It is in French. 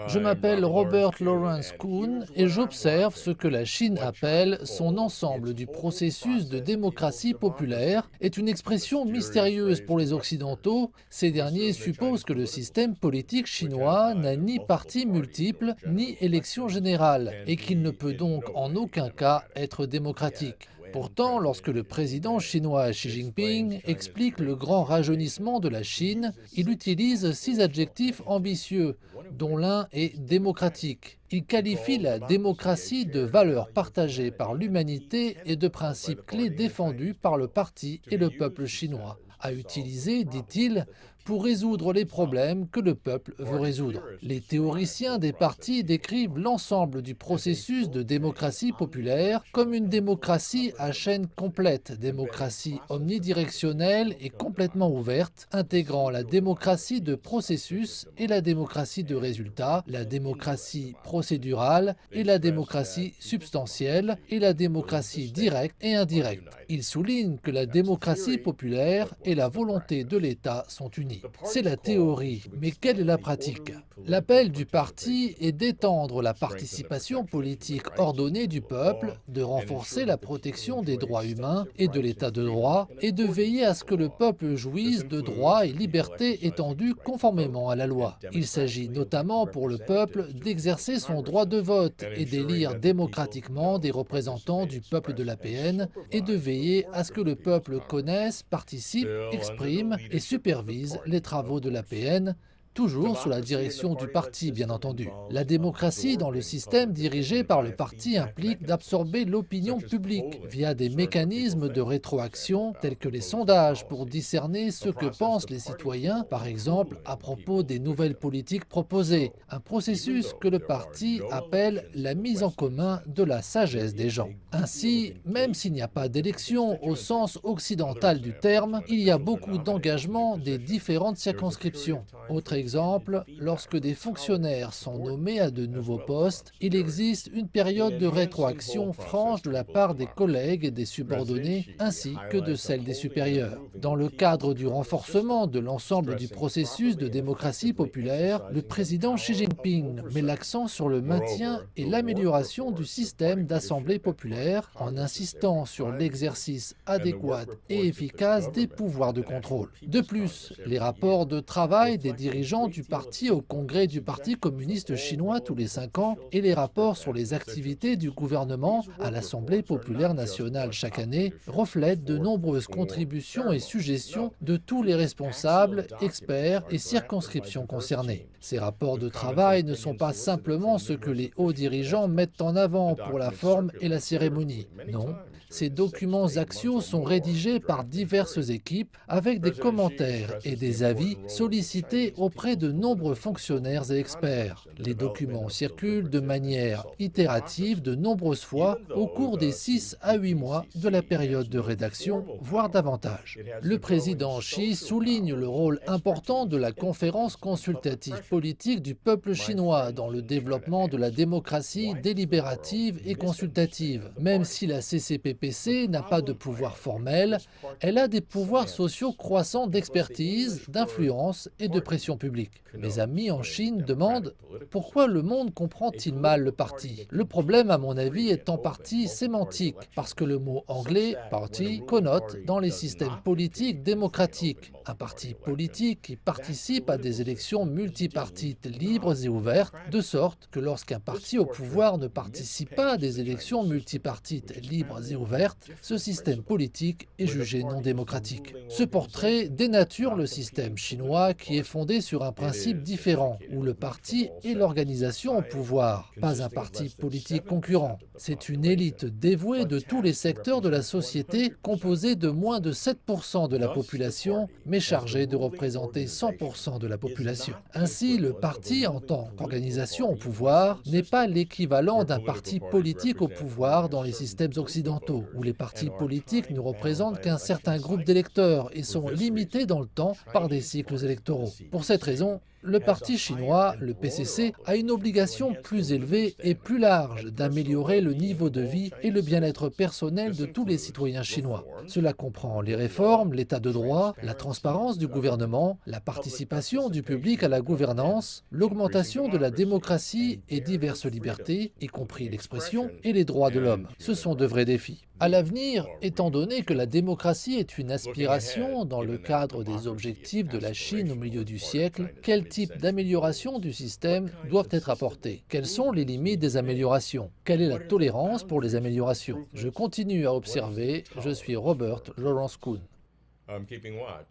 Je m'appelle Robert Lawrence Kuhn et j'observe ce que la Chine appelle son ensemble du processus de démocratie populaire est une expression mystérieuse pour les Occidentaux. Ces derniers supposent que le système politique chinois n'a ni parti multiple ni élection générale et qu'il ne peut donc en aucun cas être démocratique. Pourtant, lorsque le président chinois Xi Jinping explique le grand rajeunissement de la Chine, il utilise 6 adjectifs ambitieux, dont l'un est démocratique. Il qualifie la démocratie de valeurs partagées par l'humanité et de principes clés défendus par le parti et le peuple chinois, à utiliser, dit-il, pour résoudre les problèmes que le peuple veut résoudre. Les théoriciens des partis décrivent l'ensemble du processus de démocratie populaire comme une démocratie à chaîne complète, démocratie omnidirectionnelle et complètement ouverte, intégrant la démocratie de processus et la démocratie de résultat, la démocratie procédurale et la démocratie substantielle et la démocratie directe et indirecte. Il souligne que la démocratie populaire et la volonté de l'État sont unies. C'est la théorie, mais quelle est la pratique? L'appel du parti est d'étendre la participation politique ordonnée du peuple, de renforcer la protection des droits humains et de l'état de droit, et de veiller à ce que le peuple jouisse de droits et libertés étendus conformément à la loi. Il s'agit notamment pour le peuple d'exercer son droit de vote et d'élire démocratiquement des représentants du peuple de l'APN et de veiller à ce que le peuple connaisse, participe, exprime et supervise les travaux de l'APN, toujours sous la direction du parti, bien entendu. La démocratie dans le système dirigé par le parti implique d'absorber l'opinion publique via des mécanismes de rétroaction tels que les sondages pour discerner ce que pensent les citoyens, par exemple à propos des nouvelles politiques proposées, un processus que le parti appelle la mise en commun de la sagesse des gens. Ainsi, même s'il n'y a pas d'élection au sens occidental du terme, il y a beaucoup d'engagement des différentes circonscriptions. Autre exemple, lorsque des fonctionnaires sont nommés à de nouveaux postes, il existe une période de rétroaction franche de la part des collègues et des subordonnés, ainsi que de celle des supérieurs. Dans le cadre du renforcement de l'ensemble du processus de démocratie populaire, le président Xi Jinping met l'accent sur le maintien et l'amélioration du système d'assemblée populaire en insistant sur l'exercice adéquat et efficace des pouvoirs de contrôle. De plus, les rapports de travail des dirigeants du parti au congrès du Parti communiste chinois tous les 5 ans et les rapports sur les activités du gouvernement à l'Assemblée populaire nationale chaque année reflètent de nombreuses contributions et suggestions de tous les responsables, experts et circonscriptions concernées. Ces rapports de travail ne sont pas simplement ce que les hauts dirigeants mettent en avant pour la forme et la cérémonie. Non, ces documents axiaux sont rédigés par diverses équipes avec des commentaires et des avis sollicités auprès de nombreux fonctionnaires et experts. Les documents circulent de manière itérative de nombreuses fois au cours des 6 à 8 mois de la période de rédaction, voire davantage. Le président Xi souligne le rôle important de la conférence consultative politique du peuple chinois dans le développement de la démocratie délibérative et consultative. Même si la CCPPC n'a pas de pouvoir formel, elle a des pouvoirs sociaux croissants d'expertise, d'influence et de pression publique. Mes amis en Chine demandent pourquoi le monde comprend-il mal le parti. Le problème, à mon avis, est en partie sémantique, parce que le mot anglais « party » connote dans les systèmes politiques démocratiques un parti politique qui participe à des élections multipartites libres et ouvertes, de sorte que lorsqu'un parti au pouvoir ne participe pas à des élections multipartites libres et ouvertes, ce système politique est jugé non démocratique. Ce portrait dénature le système chinois qui est fondé sur un principe différent, où le parti est l'organisation au pouvoir, pas un parti politique concurrent. C'est une élite dévouée de tous les secteurs de la société, composée de moins de 7% de la population, mais chargée de représenter 100% de la population. Ainsi, le parti, en tant qu'organisation au pouvoir, n'est pas l'équivalent d'un parti politique au pouvoir dans les systèmes occidentaux, où les partis politiques ne représentent qu'un certain groupe d'électeurs et sont limités dans le temps par des cycles électoraux. Pour cette raison, Le parti chinois, le PCC, a une obligation plus élevée et plus large d'améliorer le niveau de vie et le bien-être personnel de tous les citoyens chinois. Cela comprend les réformes, l'état de droit, la transparence du gouvernement, la participation du public à la gouvernance, l'augmentation de la démocratie et diverses libertés, y compris l'expression et les droits de l'homme. Ce sont de vrais défis. À l'avenir, étant donné que la démocratie est une aspiration dans le cadre des objectifs de la Chine au milieu du siècle, quel type d'amélioration du système doivent être apportées? Quelles sont les limites des améliorations? Quelle est la tolérance pour les améliorations? Je continue à observer. Je suis Robert Lawrence Kuhn.